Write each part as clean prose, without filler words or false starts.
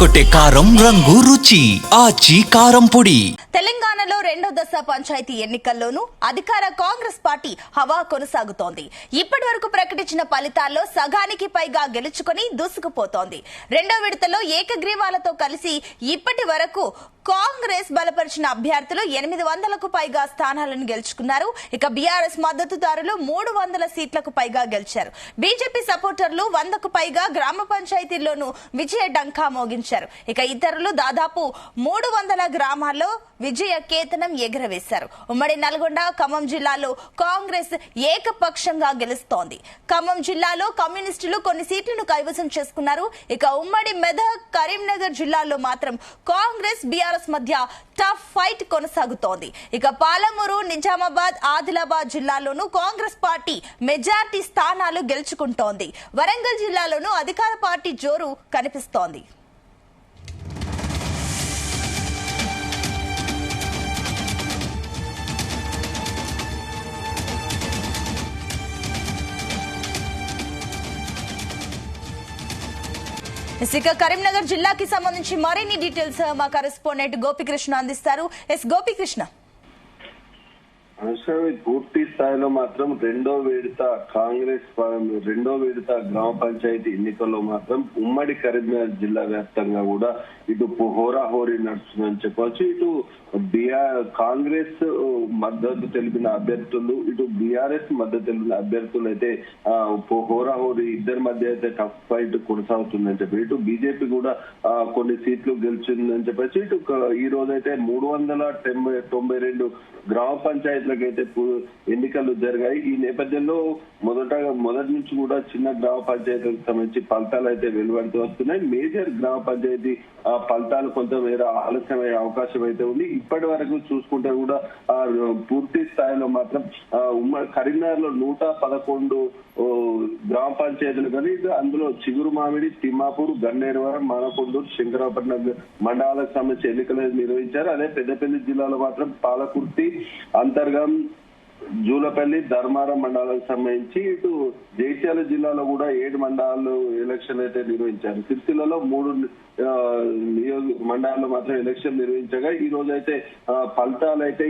అదరగొట్టే కారం రంగు రుచి ఆచి కారం పొడి. తెలంగాణలో రెండో దశ పంచాయతీ ఎన్నికల్లోనూ అధికార కాంగ్రెస్ పార్టీ హవా కొనసాగుతోంది. ఇప్పటి వరకు ప్రకటించిన ఫలితాల్లో సగానికి పైగా గెలుచుకుని దూసుకుపోతోంది. రెండో విడతలో ఏకగ్రీవాలతో కలిసి ఇప్పటి వరకు కాంగ్రెస్ బలపరిచిన అభ్యర్థులు 800కు పైగా స్థానాలను గెలుచుకున్నారు. ఇక బీఆర్ఎస్ మద్దతుదారులు 300 సీట్లకు పైగా గెలిచారు. బీజేపీ సపోర్టర్లు 100కు పైగా గ్రామ పంచాయతీల్లోనూ విజయ డంకా మోగించారు. ఇక ఇతరులు దాదాపు 300 గ్రామాల్లో విజయ కేతనం ఎగురవేశారు. ఉమ్మడి నల్గొండ, ఖమ్మం జిల్లాలో కాంగ్రెస్ ఏకపక్షంగా గెలుస్తోంది. ఖమ్మం జిల్లాలో కమ్యూనిస్టులు కొన్ని సీట్లను కైవసం చేసుకున్నారు. ఇక ఉమ్మడి మెదక్, కరీంనగర్ జిల్లాల్లో మాత్రం కాంగ్రెస్, బీఆర్ఎస్ మధ్య టఫ్ ఫైట్ కొనసాగుతోంది. ఇక పాలమూరు, నిజామాబాద్, ఆదిలాబాద్ జిల్లాల్లోనూ కాంగ్రెస్ పార్టీ మెజార్టీ స్థానాలు గెలుచుకుంటోంది. వరంగల్ జిల్లాలోనూ అధికార పార్టీ జోరు కనిపిస్తోంది. ఇక కరీంనగర్ జిల్లాకి సంబంధించి మరిన్ని డీటెయిల్స్ మా కరెస్పాండెంట్ గోపికృష్ణ అందిస్తారు. ఎస్ గోపికృష్ణ. పూర్తి స్థాయిలో మాత్రం రెండో విడత గ్రామ పంచాయతీ ఎన్నికల్లో మాత్రం ఉమ్మడి కరీంనగర్ జిల్లా వ్యాప్తంగా కూడా ఇటు హోరాహోరీ నడుస్తుందని చెప్పవచ్చు. ఇటు కాంగ్రెస్ మద్దతు తెలిపిన అభ్యర్థులు, ఇటు బీఆర్ఎస్ మద్దతు తెలిపిన అభ్యర్థులు అయితే హోరాహోరీ ఇద్దరి మధ్య అయితే టఫ్ ఫైట్ కొనసాగుతుందని చెప్పి, ఇటు బీజేపీ కూడా కొన్ని సీట్లు గెలిచిందని చెప్పచ్చు. ఇటు ఈ రోజైతే 392 గ్రామ పంచాయతీలకైతే ఎన్నికలు జరిగాయి. ఈ నేపథ్యంలో మొదటి నుంచి కూడా చిన్న గ్రామ పంచాయతీలకు సంబంధించి ఫలితాలు అయితే వెలువడుతూ వస్తున్నాయి. మేజర్ గ్రామ పంచాయతీ ఫలితాలు కొంతమేర ఆలస్యమయ్యే అవకాశం అయితే ఉంది. ఇప్పటి వరకు చూసుకుంటే కూడా పూర్తి స్థాయిలో మాత్రం కరీంనగర్ లో 111 గ్రామ పంచాయతీలు కానీ అందులో చిగురు మామిడి, తిమ్మాపూర్, గన్నేరువరం, మానకొండూరు, శంకరాపట్నం మండలాలకు సంబంధించి ఎన్నికలు నిర్వహించారు. అదే పెద్దపల్లి జిల్లాలో మాత్రం పాలకుర్తి, అంతర్గం, జూలపల్లి, ధర్మారం మండలాలకు సంబంధించి, ఇటు జైత్యాల జిల్లాలో కూడా 7 మండలాలు ఎలక్షన్ అయితే నిర్వహించారు. సిరిసిల్లలో 3 మండలాల్లో మాత్రం ఎలక్షన్ నిర్వహించగా ఈ రోజు అయితే ఫలితాలు అయితే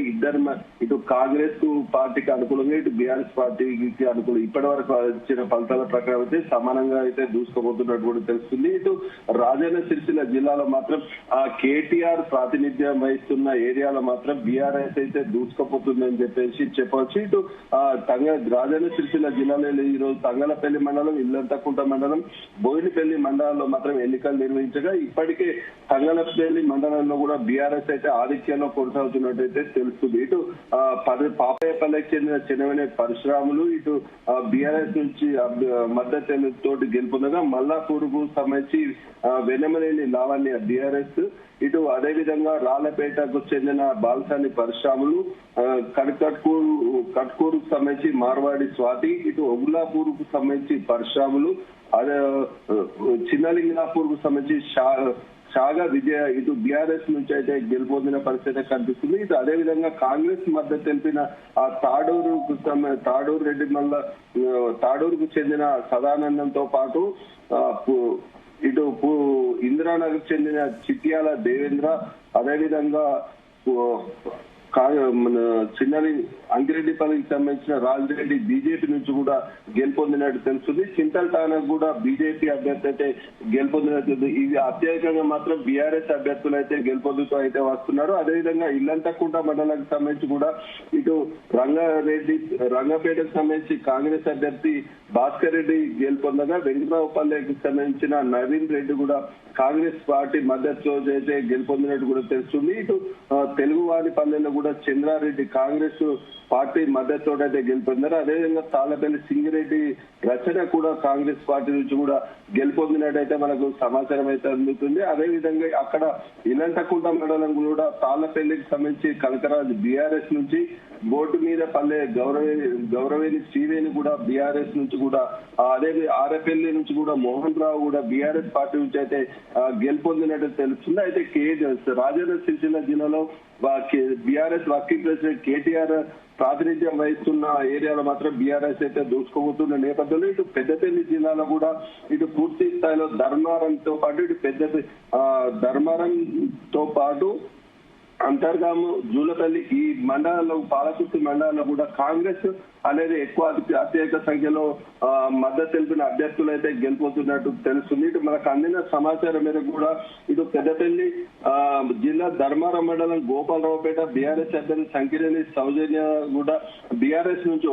ఇటు కాంగ్రెస్ పార్టీకి అనుకూలంగా, ఇటు బీఆర్ఎస్ పార్టీకి అనుకూలం ఇప్పటి వరకు వచ్చిన ఫలితాల ప్రకారం అయితే సమానంగా అయితే దూసుకుపోతున్నట్టు కూడా తెలుస్తుంది. ఇటు రాజన్న సిరిసిల్ల జిల్లాలో మాత్రం కేటీఆర్ ప్రాతినిధ్యం వహిస్తున్న ఏరియాలో మాత్రం బీఆర్ఎస్ అయితే దూసుకుపోతుందని చెప్పేసి చెప్పవచ్చు. ఇటు రాజన్న సిరిసిల్ల జిల్లాలో ఈ రోజు తంగలపల్లి మండలం, ఇల్లంతకుంట మండలం, బోయినపల్లి మండలాల్లో మాత్రం ఎన్నికలు నిర్వహించగా ఇప్పటికే తంగలపల్లి మండలంలో కూడా బీఆర్ఎస్ అయితే ఆధిక్యంలో కొనసాగుతున్నట్టయితే తెలుస్తుంది. ఇటు పాపయ్యపల్లికి చెందిన చెన్నవనే పరశురాములు ఇటు బీఆర్ఎస్ నుంచి మద్దతు గెలుపొందగా, మల్లాపూర్ కు సంబంధించి వెనమనేని లావణ్య బీఆర్ఎస్, ఇటు అదే విధంగా రాళ్లపేటకు చెందిన బాల్సాని పరశురాములు, కట్కూరు సంబంధించి మార్వాడి స్వాతి, ఇటు ఒగులాపూర్ కు సంబంధించి పరశురాములు, అదే చిన్నలింగాపూర్ కు సంబంధించి షాగా విజయ ఇటు బీఆర్ఎస్ నుంచి అయితే గెలుపొందిన పరిస్థితి కనిపిస్తుంది. ఇటు అదే విధంగా కాంగ్రెస్ మద్దతు తెలిపిన తాడూరుకు చెందిన సదానందంతో పాటు ఇటు ఇందిరానగర్ చెందిన చిట్యాల దేవేంద్ర, అదేవిధంగా చిన్నది అంకిరెడ్డిపల్లికి సంబంధించిన రాజిరెడ్డి బీజేపీ నుంచి కూడా గెలుపొందినట్టు తెలుస్తుంది. చింతల్టానకు కూడా బీజేపీ అభ్యర్థి అయితే గెలుపొందినట్టు, ఇవి అత్యధికంగా మాత్రం బీఆర్ఎస్ అభ్యర్థులు అయితే గెలుపొందుతూ అయితే వస్తున్నారు. అదేవిధంగా ఇల్లంతకుంట మండలానికి సంబంధించి కూడా ఇటు రంగపేటకు సంబంధించి కాంగ్రెస్ అభ్యర్థి భాస్కర్ రెడ్డి గెలుపొందగా, వెంకటరావుపల్లికి సంబంధించిన నవీన్ రెడ్డి కూడా కాంగ్రెస్ పార్టీ మద్దతు అయితే గెలుపొందినట్టు కూడా తెలుస్తుంది. ఇటు తెలుగువాడిపల్లెలో కూడా చంద్రారెడ్డి కాంగ్రెస్ పార్టీ మద్దతు అయితే గెలుపొందారు. అదేవిధంగా తాళ్లపల్లి సింగిరెడ్డి రచన కూడా కాంగ్రెస్ పార్టీ నుంచి కూడా గెలుపొందినట్టయితే మనకు సమాచారం అయితే అందుతుంది. అదేవిధంగా అక్కడ ఇల్లంతకుంట మండలం కూడా తాళ్లపల్లికి సంబంధించి కనకరాజు బీఆర్ఎస్ నుంచి, బోర్డు మీద పల్లె గౌరవేణి శ్రీవేణి కూడా బీఆర్ఎస్ నుంచి కూడా, అదే ఆరపల్లి నుంచి కూడా మోహన్ రావు కూడా బీఆర్ఎస్ పార్టీ నుంచి అయితే గెలుపొందినట్టు తెలుస్తుంది. అయితే రాజన్న సిరిసిల్ల జిల్లాలో BRS BRS working president KTR ప్రాతినిధ్యం వహిస్తున్న ఏరియాలో మాత్రం బీఆర్ఎస్ అయితే దూసుకోబోతున్న నేపథ్యంలో ఇటు పెద్దపల్లి జిల్లాలో కూడా ఇటు పూర్తి స్థాయిలో ధర్మారంతో పాటు ఇటు ధర్మారంతో పాటు అంతర్గాము జూలపల్లి ఈ మండలాల్లో పాలకుర్తి మండలాల్లో కూడా కాంగ్రెస్ అనేది ఎక్కువ అత్యధిక సంఖ్యలో మద్దతు తెలిపిన అభ్యర్థులు అయితే గెలిపోతున్నట్టు తెలుస్తుంది. ఇటు మనకు అందిన సమాచారం మేరకు కూడా ఇటు పెద్దపల్లి జిల్లా ధర్మారం మండలం గోపాలరావుపేట బీఆర్ఎస్ అభ్యర్థి సంకిరేణి సౌజన్య కూడా బీఆర్ఎస్ నుంచి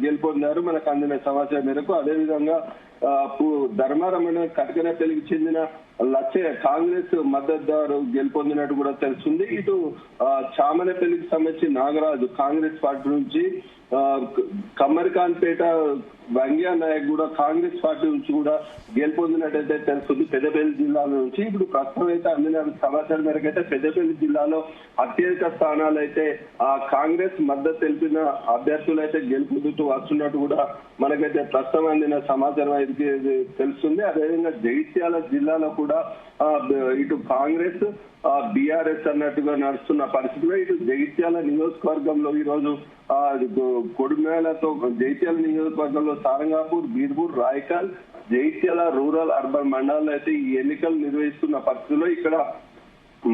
గెలుపొందారు. మనకు అందిన సమాచారం మేరకు అదేవిధంగా ధర్మారం మండలం కటకనపల్లికి చెందిన లచ్చయ్య కాంగ్రెస్ మద్దతుదారు గెలుపొందినట్టు కూడా తెలుస్తుంది. ఇటు చామనపల్లికి సంబంధించి నాగరాజు కాంగ్రెస్ పార్టీ నుంచి, కమ్మరికాన్పేట వంగ్యా నాయక్ కూడా కాంగ్రెస్ పార్టీ నుంచి కూడా గెలుపొందినట్టయితే తెలుస్తుంది పెద్దపల్లి జిల్లాల నుంచి. ఇప్పుడు ప్రస్తుతం అయితే అందిన సమాచారం మేరకు అయితే పెద్దపల్లి జిల్లాలో అత్యధిక స్థానాలు అయితే కాంగ్రెస్ మద్దతు తెలిపిన అభ్యర్థులు అయితే గెలుపొందుతూ వస్తున్నట్టు కూడా మనకైతే ప్రస్తుతం అందిన సమాచారం అయితే తెలుస్తుంది. అదేవిధంగా జగిత్యాల జిల్లాలో కూడా ఇటు కాంగ్రెస్ బీఆర్ఎస్ అన్నట్టుగా నడుస్తున్న పరిస్థితిలో ఇటు జగిత్యాల నియోజకవర్గంలో ఈ రోజు కొడుమేలతో జగిత్యాల నియోజకవర్గంలో సారంగాపూర్, బీర్పూర్, రాయకల్, జగిత్యాల రూరల్ అర్బన్ మండలాల్లో అయితే ఈ ఎన్నికలు నిర్వహిస్తున్న పరిస్థితుల్లో ఇక్కడ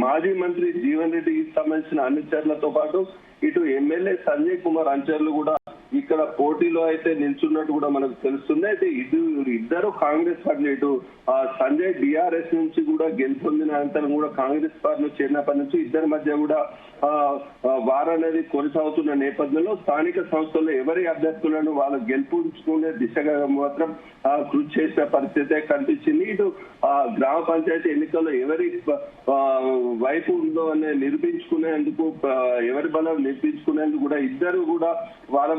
మాజీ మంత్రి జీవన్ రెడ్డికి సంబంధించిన అనుచరులతో పాటు ఇటు ఎమ్మెల్యే సంజయ్ కుమార్ అనుచరులు కూడా ఇక్కడ పోటీలో అయితే నిల్చున్నట్టు కూడా మనకు తెలుస్తుంది. అయితే ఇద్దరు కాంగ్రెస్ పార్టీ ఇటు సంజయ్ బీఆర్ఎస్ నుంచి కూడా గెలుపొందిన అనంతరం కూడా కాంగ్రెస్ పార్టీలో చేరినప్పటి నుంచి ఇద్దరి మధ్య కూడా వార్ అనేది కొనసాగుతున్న నేపథ్యంలో స్థానిక సంస్థల్లో ఎవరి అభ్యర్థులను వాళ్ళు గెలుపుకునే దిశగా మాత్రం కృషి చేసిన పరిస్థితి కనిపించింది. ఇటు గ్రామ పంచాయతీ ఎన్నికల్లో ఎవరి వైపు ఉందో అనే నిరూపించుకునేందుకు, ఎవరి బలం నిరూపించుకునేందుకు కూడా ఇద్దరు కూడా వార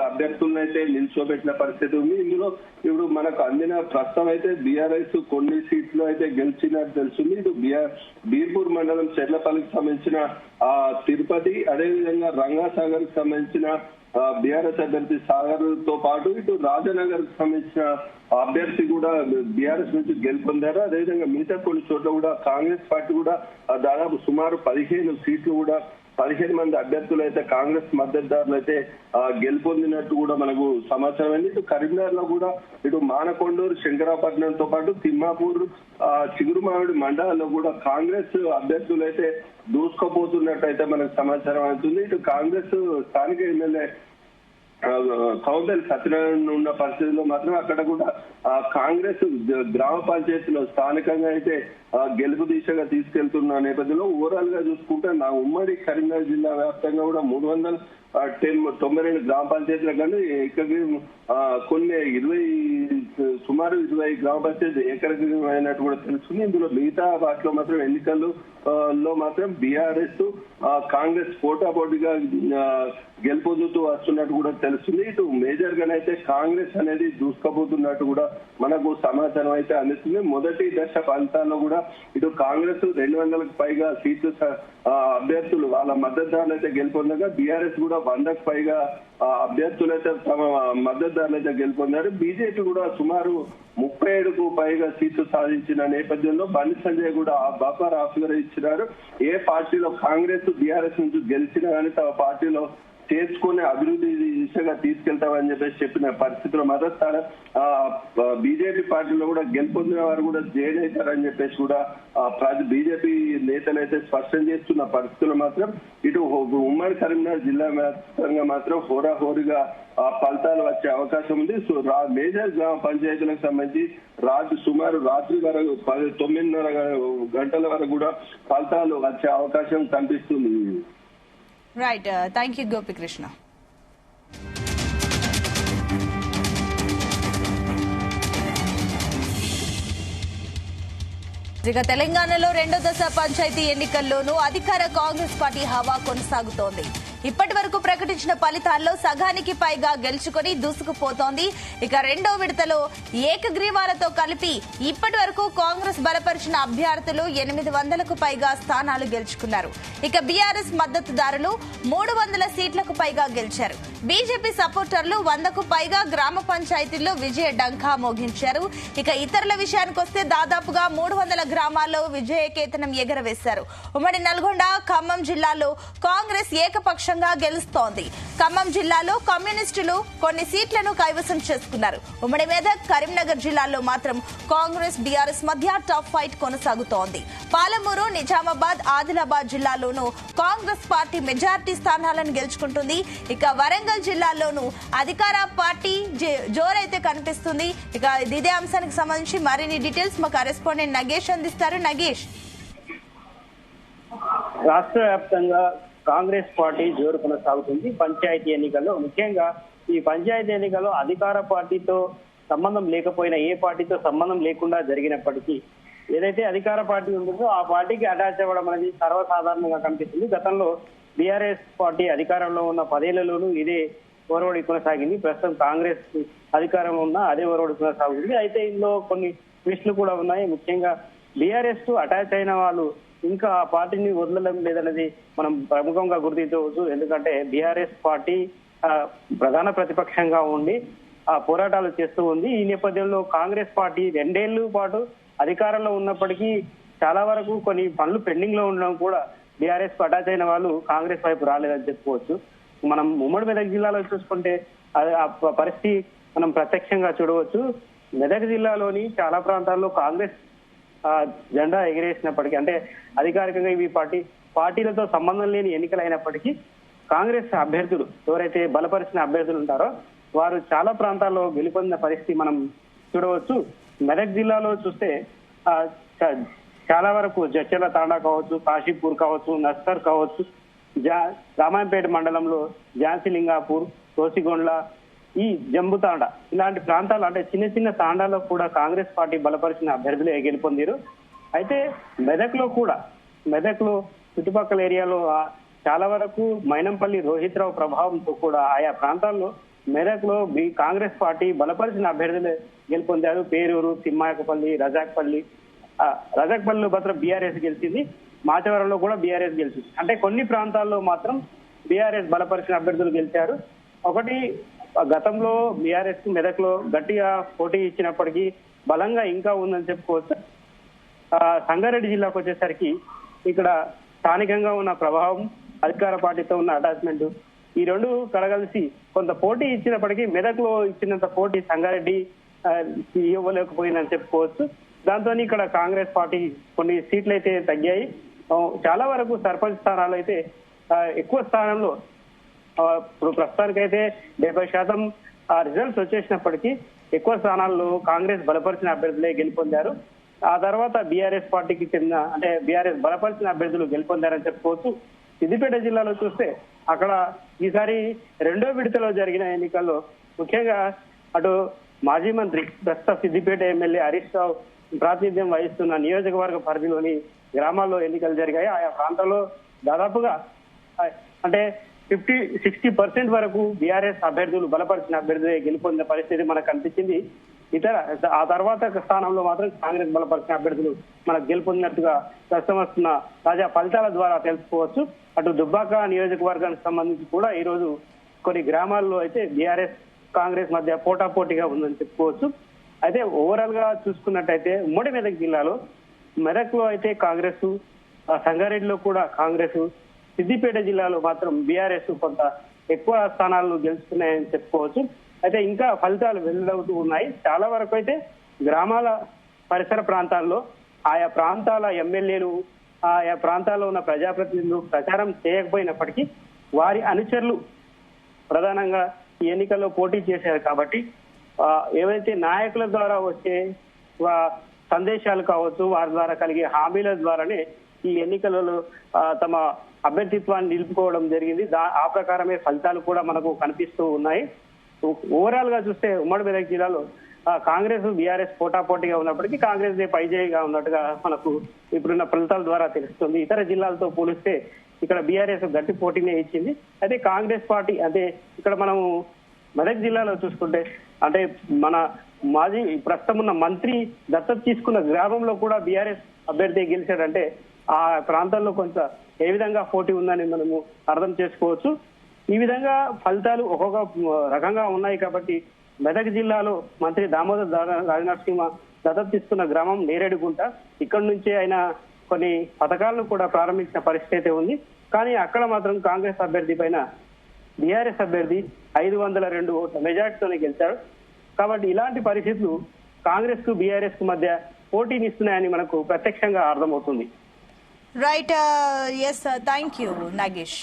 అభ్యర్థులను అయితే నిల్చోబెట్టిన పరిస్థితి ఉంది. ఇందులో ఇప్పుడు మనకు అందిన ప్రస్తుతం అయితే బీఆర్ఎస్ కొన్ని సీట్లు అయితే గెలిచినట్టు తెలుస్తుంది. ఇటు బీర్పూర్ మండలం చెర్లపల్లికి సంబంధించిన తిరుపతి, అదేవిధంగా రంగాసాగర్ కి సంబంధించిన బీఆర్ఎస్ అభ్యర్థి సాగర్ తో పాటు ఇటు రాజనగర్ కి సంబంధించిన అభ్యర్థి కూడా బీఆర్ఎస్ నుంచి గెలుపొందారు. అదేవిధంగా మిగతా కొన్ని చోట్ల కూడా కాంగ్రెస్ పార్టీ కూడా దాదాపు సుమారు 15 సీట్లు కూడా 15 మంది అభ్యర్థులు అయితే కాంగ్రెస్ మద్దతుదారులు అయితే గెలుపొందినట్టు కూడా మనకు సమాచారం అయింది. ఇటు కరీంనగర్ లో కూడా ఇటు మానకొండూరు, శంకరాపట్నంతో పాటు తిమ్మాపూర్, చిగురుమావిడి మండలాల్లో కూడా కాంగ్రెస్ అభ్యర్థులు అయితే దూసుకుపోతున్నట్టు అయితే మనకు సమాచారం అవుతుంది. ఇటు కాంగ్రెస్ స్థానిక ఎమ్మెల్యే కౌంటల్ సత్యనారాయణ ఉన్న పరిస్థితుల్లో మాత్రం అక్కడ కూడా కాంగ్రెస్ గ్రామ పంచాయతీలో స్థానికంగా అయితే గెలుపు దిశగా తీసుకెళ్తున్న నేపథ్యంలో ఓవరాల్ గా చూసుకుంటే నా ఉమ్మడి కరీంనగర్ జిల్లా వ్యాప్తంగా కూడా 392 గ్రామ పంచాయతీలు కానీ కొన్ని సుమారు 20 గ్రామ పంచాయతీ ఏకగ్రీవమైనట్టు కూడా తెలుస్తుంది. ఇందులో మిగతా వాటిలో మాత్రం ఎన్నికల్లో మాత్రం బీఆర్ఎస్ కాంగ్రెస్ పోటాపోటీగా గెలుపొందుతూ వస్తున్నట్టు కూడా తెలుస్తుంది. ఇటు మేజర్ గానైతే కాంగ్రెస్ అనేది దూసుకుపోతున్నట్టు కూడా మనకు సమాచారం అయితే అందిస్తుంది. మొదటి దశ ఫలితాల్లో కూడా ఇటు కాంగ్రెస్ 200కు పైగా సీట్లు అభ్యర్థులు వాళ్ళ మద్దతుదారులు అయితే గెలుపొందగా బీఆర్ఎస్ కూడా 100కు పైగా అభ్యర్థులు అయితే తమ మద్దతుదారులు అయితే గెలుపొందారు. బీజేపీ కూడా సుమారు 37కు పైగా సీట్లు సాధించిన నేపథ్యంలో బండి సంజయ్ కూడా బఫర్ ఆఫర్ ఇచ్చినారు. ఏ పార్టీలో కాంగ్రెస్ బీఆర్ఎస్ నుంచి గెలిచినా కానీ తమ పార్టీలో చేర్చుకునే అభివృద్ధి దిశగా తీసుకెళ్తామని చెప్పేసి చెప్పిన పరిస్థితుల్లో మాత్రం బీజేపీ పార్టీలో కూడా గెలుపొందిన వారు కూడా జైన్ అవుతారని చెప్పేసి కూడా బీజేపీ నేతలు అయితే స్పష్టం చేస్తున్న పరిస్థితుల్లో మాత్రం ఇటు ఉమ్మడి కరీంనగర్ జిల్లా వ్యాప్తంగా మాత్రం హోరాహోరీగా ఫలితాలు వచ్చే అవకాశం ఉంది. సో మేజర్ గ్రామ పంచాయతీలకు సంబంధించి సుమారు రాత్రి వరకు 9:30 గంటల వరకు కూడా ఫలితాలు వచ్చే అవకాశం కనిపిస్తుంది. Right, thank you Gopikrishna. ఇక తెలంగాణలో రెండో దశ పంచాయతీ ఎన్నికల్లోనూ అధికార కాంగ్రెస్ పార్టీ హవా కొనసాగుతోంది. ఇప్పటి వరకు ప్రకటించిన ఫలితాల్లో సగానికి పైగా గెలుచుకొని దూసుకుపోతోంది. ఇక రెండో విడతలో ఏకగ్రీవాలతో కలిపి ఇప్పటి వరకు కాంగ్రెస్ బలపరిచిన అభ్యర్థులు 800కు పైగా స్థానాలు గెలుచుకున్నారు. ఇక బీఆర్ఎస్ మద్దతుదారులు 300 సీట్లకు పైగా గెలిచారు. బీజేపీ సపోర్టర్లు 100కు పైగా గ్రామ పంచాయతీల్లో విజయ డంకా మోగించారు. ఇక ఇతరుల విషయానికి వస్తే దాదాపుగా 300 గ్రామాల్లో విజయకేతనం ఎగరవేశారు. ఉమ్మడి నల్గొండ, ఖమ్మం జిల్లాలో కాంగ్రెస్ ఏకపక్షంగా గెలుస్తోంది. ఖమ్మం జిల్లాలో కమ్యూనిస్టులు కొన్ని సీట్లను కైవసం చేసుకున్నారు. ఉమ్మడి మెదక్, కరీంనగర్ జిల్లాల్లో మాత్రం కాంగ్రెస్ బీఆర్ఎస్ మధ్య టఫ్ ఫైట్ కొనసాగుతోంది. పాలమూరు, నిజామాబాద్, ఆదిలాబాద్ జిల్లాల్లోనూ కాంగ్రెస్ పార్టీ మెజార్టీ స్థానాలను గెలుచుకుంటుంది. ఇక వరంగల్ జిల్లాలోనూ అధికార పార్టీ జోరైతే కనిపిస్తుంది. ఇక ఇదే అంశానికి సంబంధించి మరిన్ని డీటెయిల్స్ మా కరెస్పాండెంట్ నగేష్ అందిస్తారు. నగేష్, రాష్ట్ర వ్యాప్తంగా కాంగ్రెస్ పార్టీ జోరు కొనసాగుతుంది. పంచాయతీ ఎన్నికల్లో ముఖ్యంగా ఈ పంచాయతీ ఎన్నికల్లో అధికార పార్టీతో సంబంధం లేకపోయినా, ఏ పార్టీతో సంబంధం లేకుండా జరిగినప్పటికీ ఏదైతే అధికార పార్టీ ఉంటుందో ఆ పార్టీకి అటాచ్ అవ్వడం అనేది సర్వసాధారణంగా కనిపిస్తుంది. గతంలో బీఆర్ఎస్ పార్టీ అధికారంలో ఉన్న 10 ఏళ్లలోనూ ఇదే ఒరవడి కొనసాగింది. ప్రస్తుతం కాంగ్రెస్ అధికారంలో ఉన్న అదే ఒరవడి కొనసాగుతుంది. అయితే ఇందులో కొన్ని ట్విస్టులు కూడా ఉన్నాయి. ముఖ్యంగా బీఆర్ఎస్ కు అటాచ్ అయిన వాళ్ళు ఇంకా ఆ పార్టీని వదలడం లేదనేది మనం ప్రముఖంగా గుర్తించవచ్చు. ఎందుకంటే బీఆర్ఎస్ పార్టీ ప్రధాన ప్రతిపక్షంగా ఉండి ఆ పోరాటాలు చేస్తూ ఉంది. ఈ నేపథ్యంలో కాంగ్రెస్ పార్టీ 2 ఏళ్ల పాటు అధికారంలో ఉన్నప్పటికీ చాలా వరకు కొన్ని పనులు పెండింగ్ లో ఉండడం కూడా బీఆర్ఎస్ కు అటాచ్ అయిన వాళ్ళు కాంగ్రెస్ వైపు రాలేదని చెప్పుకోవచ్చు. మనం ఉమ్మడి మెదక్ జిల్లాలో చూసుకుంటే ఆ పరిస్థితి మనం ప్రత్యక్షంగా చూడవచ్చు. మెదక్ జిల్లాలోని చాలా ప్రాంతాల్లో కాంగ్రెస్ జెండా ఎగిరేసినప్పటికీ, అంటే అధికారికంగా ఇవి పార్టీలతో సంబంధం లేని ఎన్నికలు అయినప్పటికీ కాంగ్రెస్ అభ్యర్థులు ఎవరైతే బలపరిచిన అభ్యర్థులు ఉంటారో వారు చాలా ప్రాంతాల్లో గెలుపొందిన పరిస్థితి మనం చూడవచ్చు. మెదక్ జిల్లాలో చూస్తే చాలా వరకు జడ్చర్ల తాండా కావచ్చు, కాశీపూర్ కావచ్చు, నస్కర్ కావచ్చు, రామాయంపేట మండలంలో ఝాన్సీలింగాపూర్, తోసిగొండ్ల, ఈ జంబుతాండ ఇలాంటి ప్రాంతాలు, అంటే చిన్న చిన్న తాండాల్లో కూడా కాంగ్రెస్ పార్టీ బలపరిచిన అభ్యర్థులే గెలుపొందారు. అయితే మెదక్ లో చుట్టుపక్కల ఏరియాలో చాలా వరకు మైనంపల్లి రోహిత్ రావు ప్రభావంతో కూడా ఆయా ప్రాంతాల్లో మెదక్ లో కాంగ్రెస్ పార్టీ బలపరిచిన అభ్యర్థులే గెలుపొందారు. పేరూరు, తిమ్మాయకపల్లి, రజాక్పల్లిలో మాత్రం బీఆర్ఎస్ గెలిచింది. మాచవరంలో కూడా బీఆర్ఎస్ గెలిచింది. అంటే కొన్ని ప్రాంతాల్లో మాత్రం బీఆర్ఎస్ బలపరిచిన అభ్యర్థులు గెలిచారు. ఒకటి, గతంలో బీఆర్ఎస్ మెదక్ లో గట్టిగా పోటీ ఇచ్చినప్పటికీ బలంగా ఇంకా ఉందని చెప్పుకోవచ్చు. సంగారెడ్డి జిల్లాకు వచ్చేసరికి ఇక్కడ స్థానికంగా ఉన్న ప్రభావం, అధికార పార్టీతో ఉన్న అటాచ్మెంట్, ఈ రెండు కలగలిసి కొంత పోటీ ఇచ్చినప్పటికీ మెదక్ లో ఇచ్చినంత పోటీ సంగారెడ్డి ఇవ్వలేకపోయిందని చెప్పుకోవచ్చు. దాంతో ఇక్కడ కాంగ్రెస్ పార్టీ కొన్ని సీట్లు అయితే తగ్గాయి. చాలా వరకు సర్పంచ్ స్థానాలు అయితే ఎక్కువ స్థానంలో ఇప్పుడు ప్రస్తుతానికైతే 70% రిజల్ట్స్ వచ్చేసినప్పటికీ ఎక్కువ స్థానాల్లో కాంగ్రెస్ బలపరిచిన అభ్యర్థులే గెలుపొందారు. ఆ తర్వాత బీఆర్ఎస్ పార్టీకి చెందిన, అంటే బీఆర్ఎస్ బలపరిచిన అభ్యర్థులు గెలుపొందారని చెప్పుకోవచ్చు. సిద్దిపేట జిల్లాలో చూస్తే అక్కడ ఈసారి రెండో విడతలో జరిగిన ఎన్నికల్లో ముఖ్యంగా అటు మాజీ మంత్రి, ప్రస్తుత సిద్దిపేట ఎమ్మెల్యే హరీష్ రావు ప్రాతినిధ్యం వహిస్తున్న నియోజకవర్గ పరిధిలోని గ్రామాల్లో ఎన్నికలు జరిగాయి. ఆయా ప్రాంతాల్లో దాదాపుగా అంటే 50-60% వరకు బీఆర్ఎస్ అభ్యర్థులు బలపరిచిన అభ్యర్థులే గెలుపొందిన పరిస్థితి మనకు కనిపించింది. ఆ తర్వాత స్థానంలో మాత్రం కాంగ్రెస్ బలపరిచిన అభ్యర్థులు మనకు గెలుపొందినట్టుగా ప్రస్తుతం వస్తున్న తాజా ఫలితాల ద్వారా తెలుసుకోవచ్చు. అటు దుబ్బాక నియోజకవర్గానికి సంబంధించి కూడా ఈ రోజు కొన్ని గ్రామాల్లో అయితే బీఆర్ఎస్ కాంగ్రెస్ మధ్య పోటాపోటీగా ఉందని చెప్పుకోవచ్చు. అయితే ఓవరాల్ గా చూసుకున్నట్టయితే ఉమ్మడి మెదక్ జిల్లాలో మెదక్ లో అయితే కాంగ్రెస్, సంగారెడ్డిలో కూడా కాంగ్రెస్, సిద్దిపేట జిల్లాలో మాత్రం బీఆర్ఎస్ కొంత ఎక్కువ స్థానాలను గెలుచుకున్నాయని చెప్పుకోవచ్చు. అయితే ఇంకా ఫలితాలు వెల్లడవుతూ ఉన్నాయి. చాలా వరకు అయితే గ్రామాల పరిసర ప్రాంతాల్లో ఆయా ప్రాంతాల ఎమ్మెల్యేలు, ఆయా ప్రాంతాల్లో ఉన్న ప్రజాప్రతినిధులు ప్రచారం చేయకపోయినప్పటికీ వారి అనుచరులు ప్రధానంగా ఈ ఎన్నికల్లో పోటీ చేశారు కాబట్టి ఏవైతే నాయకుల ద్వారా వచ్చే సందేశాలు కావచ్చు, వారి ద్వారా కలిగే హామీల ద్వారానే ఈ ఎన్నికలలో తమ అభ్యర్థిత్వాన్ని నిలుపుకోవడం జరిగింది. ఆ ప్రకారమే ఫలితాలు కూడా మనకు కనిపిస్తూ ఉన్నాయి. ఓవరాల్ గా చూస్తే ఉమ్మడి మెదక్ జిల్లాలో కాంగ్రెస్ బీఆర్ఎస్ పోటాపోటీగా ఉన్నప్పటికీ కాంగ్రెస్ పైజేయిగా ఉన్నట్టుగా మనకు ఇప్పుడున్న ఫలితాల ద్వారా తెలుస్తుంది. ఇతర జిల్లాలతో పోలిస్తే ఇక్కడ బీఆర్ఎస్ గట్టి పోటీనే ఇచ్చింది. అయితే కాంగ్రెస్ పార్టీ అంటే ఇక్కడ మనము మెదక్ జిల్లాలో చూసుకుంటే అంటే మన మాజీ ప్రస్తుతం ఉన్న మంత్రి దత్తత తీసుకున్న గ్రామంలో కూడా బీఆర్ఎస్ అభ్యర్థి గెలిచాడంటే ఆ ప్రాంతాల్లో కొంత ఏ విధంగా పోటీ ఉందని మనము అర్థం చేసుకోవచ్చు. ఈ విధంగా ఫలితాలు ఒక్కొక్క రకంగా ఉన్నాయి కాబట్టి మెదక్ జిల్లాలో మంత్రి దామోదర్ రాజనరసింహ దత్తత తీసుకున్న గ్రామం నేరేడుగుంట. ఇక్కడ నుంచే ఆయన కొన్ని పథకాలను కూడా ప్రారంభించిన పరిస్థితి అయితే ఉంది. కానీ అక్కడ మాత్రం కాంగ్రెస్ అభ్యర్థి పైన బీఆర్ఎస్ అభ్యర్థి 502 ఓట్ల మెజార్టీతోనే గెలిచారు. కాబట్టి ఇలాంటి పరిస్థితులు కాంగ్రెస్ కు బీఆర్ఎస్ కు మధ్య పోటీనిస్తున్నాయని మనకు ప్రత్యక్షంగా అర్థమవుతుంది. Right, yes, thank you Nagesh.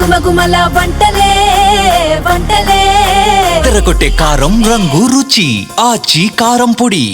గుమగుమల వంటలే వంటలే తెరకొట్టే కారం రంగు రుచి ఆచి కారం పొడి.